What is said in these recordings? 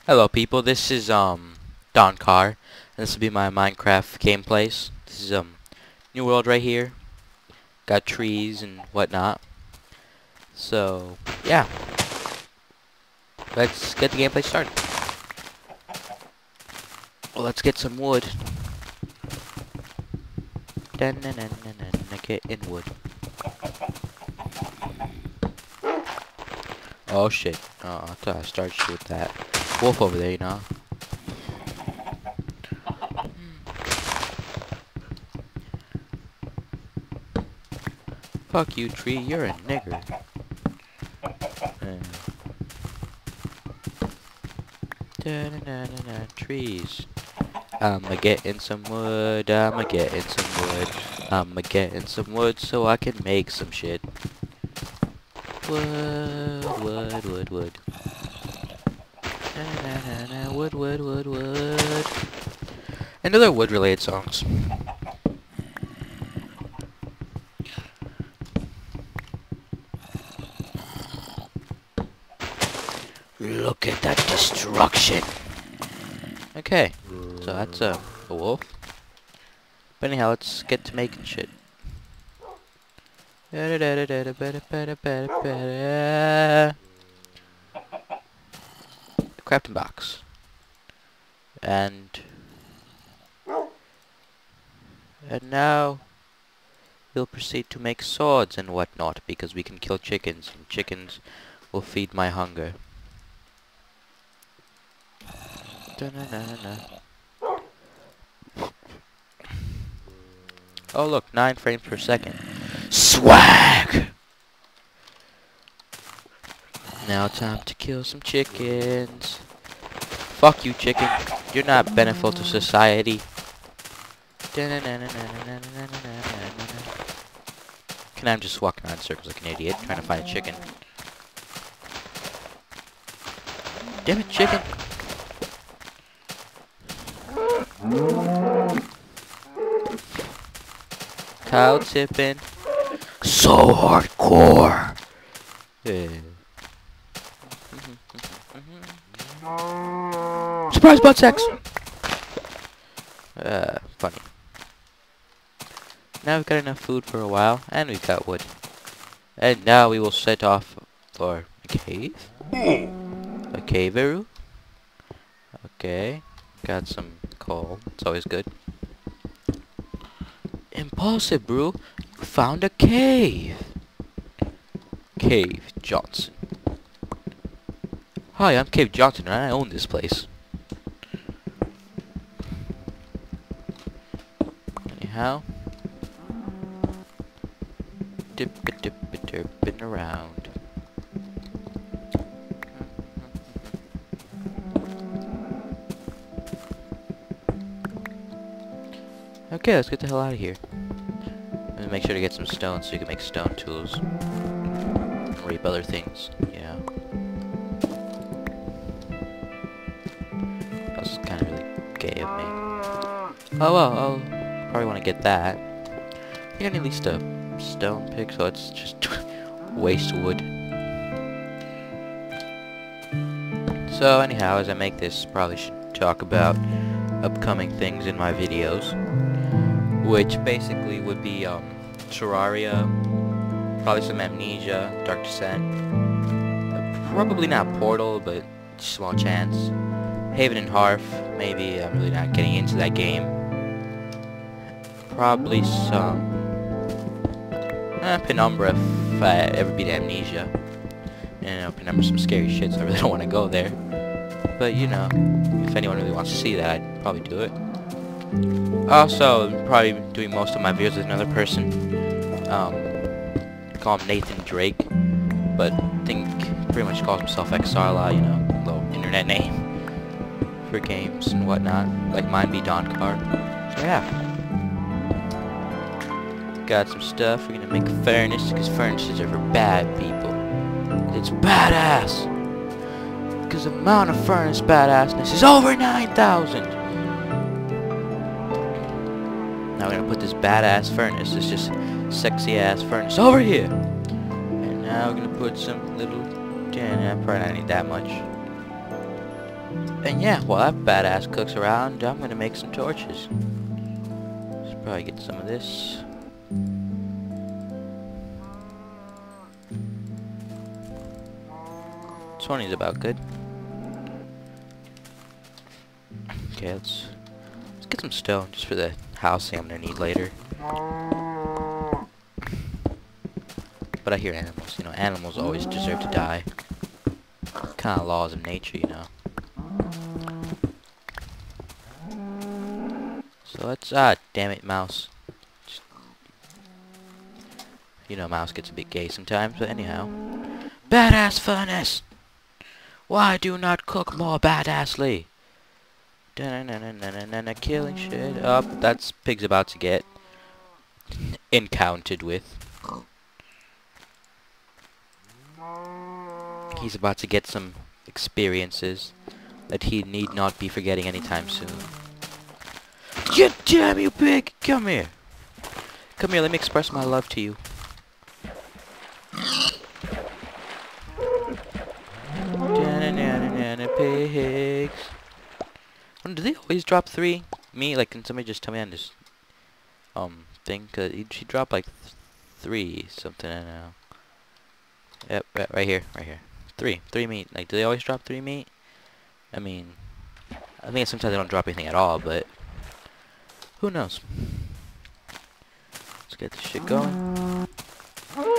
Hello people, this is Donkar, and this will be my Minecraft gameplays. This is new world right here. Got trees and whatnot. So yeah, let's get the gameplay started. Well, let's get some wood. Get in wood. Oh shit! I thought I started shooting with that wolf over there, you know. Fuck you, tree. You're a nigger. Trees. I'ma get in some wood. I'ma get in some wood. I'ma get in some wood so I can make some shit. Wood, wood, wood, wood. Wood, wood, wood, wood. And other wood-related songs. Look at that destruction. Okay, so that's a wolf. But anyhow, let's get to making shit. Crafting box. And now we'll proceed to make swords and whatnot, because we can kill chickens, and chickens will feed my hunger. Oh look, 9 frames per second. Swag! Now time to kill some chickens. Fuck you, chicken. You're not beneficial to society. Can I just walking around in circles like an idiot, trying to find a chicken? Damn it, chicken! Cow tipping. So hardcore! Surprise butt sex! Funny. Now we've got enough food for a while, and we've got wood. And now we will set off for a cave. A cave-eru. Okay. Got some coal. It's always good. Impulsive, bro. You found a cave. Cave Johnson. Hi, I'm Cave Johnson, and I own this place. Anyhow. Dip-a-dip-a-derping around. Okay, let's get the hell out of here. And make sure to get some stone so you can make stone tools. And rape other things, yeah. That was kind of really gay of me. Oh well, I'll probably want to get that. I think I need at least a stone pick, so it's just waste wood. So anyhow, as I make this, probably should talk about upcoming things in my videos. Which basically would be Terraria, probably some Amnesia, Dark Descent, probably not Portal, but small chance. Haven and Hearth, maybe. I'm really not getting into that game. Probably some Penumbra if I ever beat Amnesia. You know, Penumbra's some scary shit, so I really don't want to go there. But you know, if anyone really wants to see that, I'd probably do it. Also, I'm probably doing most of my videos with another person. Call him Nathan Drake, but I think pretty much calls himself Xarla, you know, little internet name for games and whatnot. Like mine be Donkar. So yeah. Got some stuff. We're gonna make a furnace, because furnaces are for bad people. It's badass! Because the amount of furnace badassness is over 9,000! Now we're gonna put this badass furnace, this just sexy ass furnace over here. And now we're gonna put some little, I probably not need that much. And yeah, while that badass cooks around, I'm gonna make some torches. Should probably get some of this. 20 is about good. Okay, let's get some stone just for the housing I'm gonna need later. But I hear animals. You know, animals always deserve to die. Kind of laws of nature, you know. So let's damn it, mouse. You know, mouse gets a bit gay sometimes, but anyhow. Badass furnace! Why do you not cook more badassly? Killing shit. Oh, that's pig's about to get encountered with. He's about to get some experiences that he need not be forgetting anytime soon. You damn you pig! Come here! Come here, let me express my love to you. Pigs. Do they always drop 3? Me, like, can somebody just tell me on this thing? Cause she dropped like 3 something. I don't know. Yep, right here. 3 meat. Like, do they always drop 3 meat? I mean, I think sometimes they don't drop anything at all, but who knows? Let's get this shit going.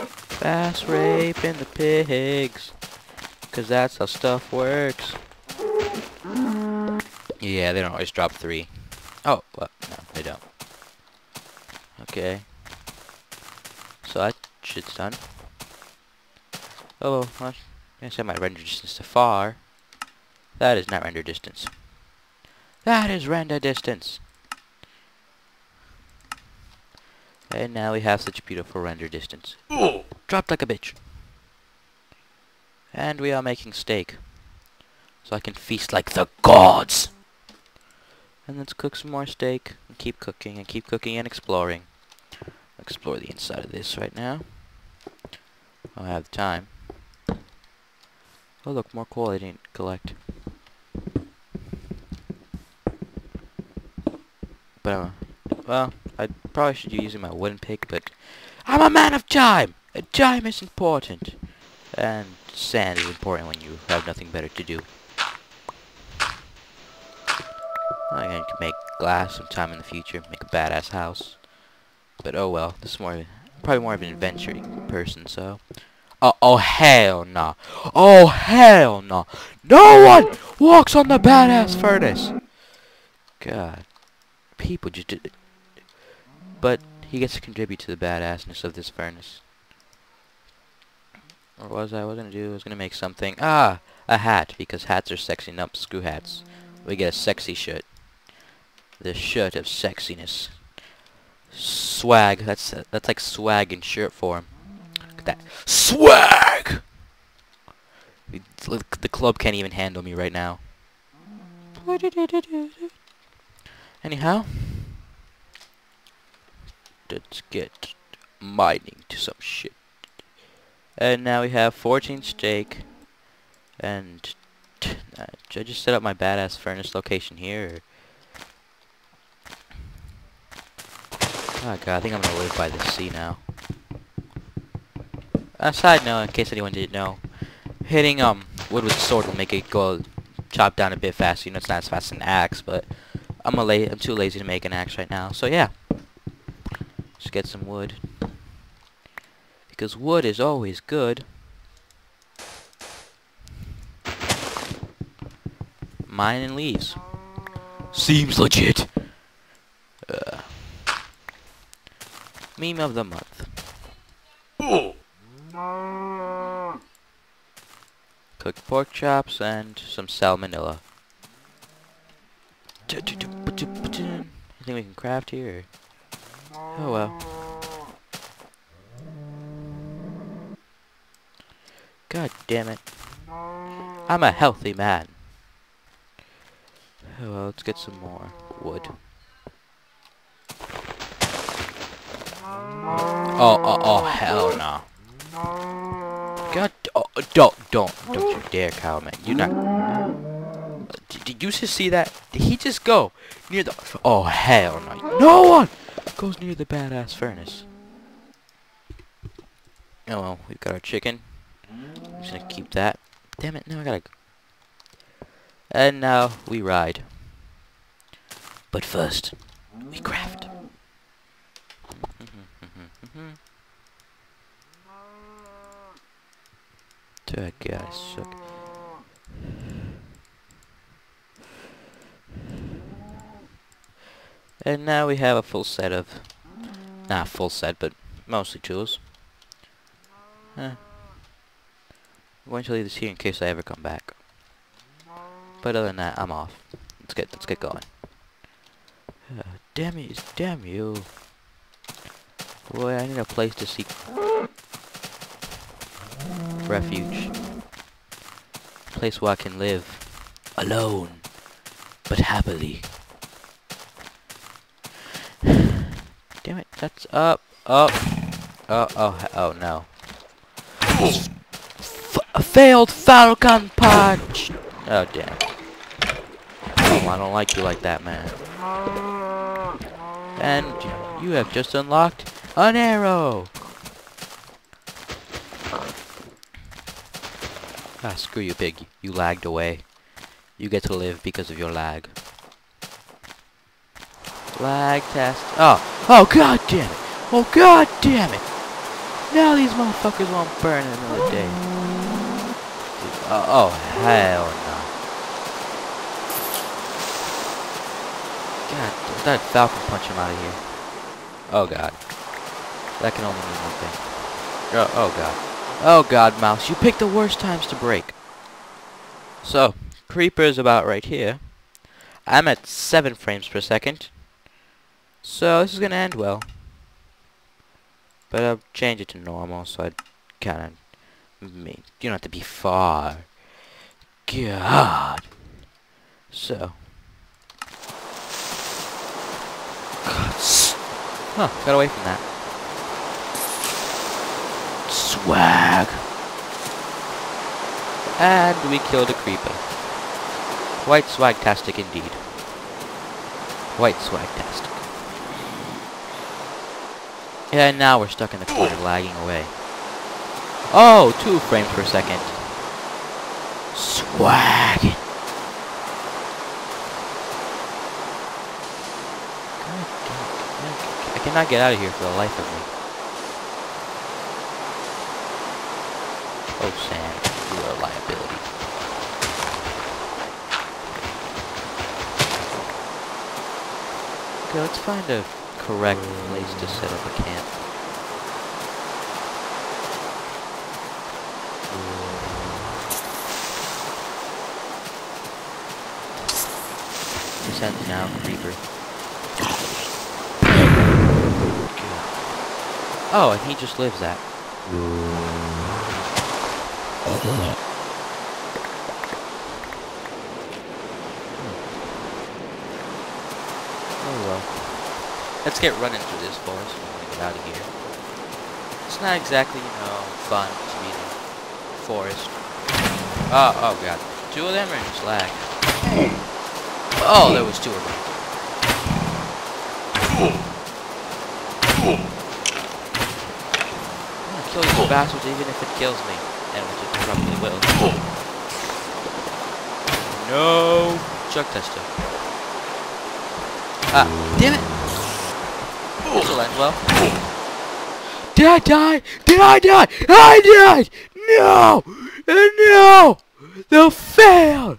Fast raping the pigs, cause that's how stuff works. Yeah, they don't always drop 3. Oh, well, no, they don't. Okay. So that shit's done. Oh, well, I set my render distance to far. That is not render distance. That is render distance. And now we have such beautiful render distance. Dropped like a bitch. And we are making steak. So I can feast like the gods. And let's cook some more steak. And keep cooking and exploring. Explore the inside of this right now. I have the time. Oh look, more coal I didn't collect. But well, I probably should be using my wooden pick, but I'm a man of time! And time is important. And sand is important when you have nothing better to do. I'm going to make glass sometime in the future, make a badass house. But oh well, this is probably more of an adventure person, so. Oh hell no! Oh hell no! No one walks on the badass furnace! God. People just did it. But he gets to contribute to the badassness of this furnace. Or was I gonna do? I was gonna make something. A hat, because hats are sexy. Nope, screw hats. We get a sexy shirt. The shirt of sexiness. Swag. That's like swag in shirt form. Look at that. Swag! The club can't even handle me right now. Anyhow, let's get mining to some shit. And now we have 14 steak. And should I just set up my badass furnace location here? Oh god, I think I'm gonna live by the sea now. Side note, in case anyone didn't know, hitting wood with a sword will make it go chop down a bit faster. You know, it's not as fast as an axe, but I'm too lazy to make an axe right now. So yeah, just get some wood because wood is always good. Mine and leaves. Seems legit. Meme of the month. Cooked pork chops and some salmonella. Anything we can craft here? Oh well. God damn it. I'm a healthy man. Oh well, let's get some more wood. Oh, hell no. God, don't you dare, Kyle, man. you just see that? Did he just go near the... Oh, hell no. No one goes near the badass furnace. Oh, well, we've got our chicken. I'm just gonna keep that. Damn it, now I gotta... And now we ride. But first, we craft. That guy suck. And now we have a full set of... Not full set, but mostly tools. I'm going to leave this here in case I ever come back. But other than that, I'm off. Let's get going. Damn it, damn you. Boy, I need a place to seek refuge. A place where I can live alone, but happily. Damn it, that's up. Oh no. A failed Falcon Punch! Oh, damn. Oh, I don't like you like that, man. And you have just unlocked an arrow! Ah, screw you, pig. You lagged away. You get to live because of your lag. Lag test. Oh, god damn it! Oh, god damn it! Now these motherfuckers won't burn in another day. Oh, hell no. God, that Falcon Punch him out of here. Oh god. That can only mean one thing. Oh god. Oh god, mouse, you picked the worst times to break. So, Creeper's about right here. I'm at 7 frames per second. So, this is gonna end well. But I'll change it to normal so I'd kinda... you don't have to be far. God. So. God. Huh, got away from that. Swag. And we killed a creeper. Quite swagtastic indeed. Quite swagtastic. Yeah, and now we're stuck in the corner lagging away. Oh, 2 frames per second. Swag. I cannot get out of here for the life of me. Oh, Sam, you are a liability. Okay, let's find a correct place to set up a camp. Descend now, creeper. Oh, and he just lives that. Oh well. Let's get running through this forest and we get out of here. It's not exactly, you know, fun to be in a forest. Oh god. 2 of them are just lag. Oh, there was 2 of them. I'm gonna kill these bastards even if it kills me. And which it probably will. No! Chuck tester. Ah, damn it! This will end well. Did I die? Did I die? I died! No! No! The fail!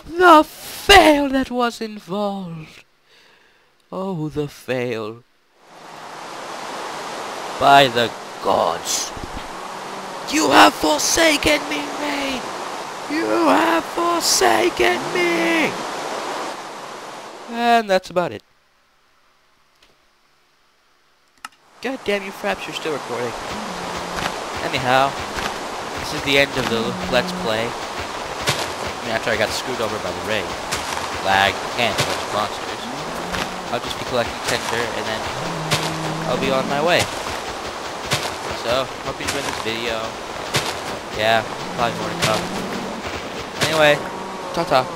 The fail that was involved. Oh, the fail. By the gods. You have forsaken me, Rain! You have forsaken me! And that's about it. God damn you, Fraps, you're still recording. Anyhow, this is the end of the Let's Play. I mean, after I got screwed over by the raid, lag, and a bunch of monsters, I'll just be collecting tinder, and then I'll be on my way. So, hope you enjoyed this video. Yeah, probably more to come. Anyway, ta-ta.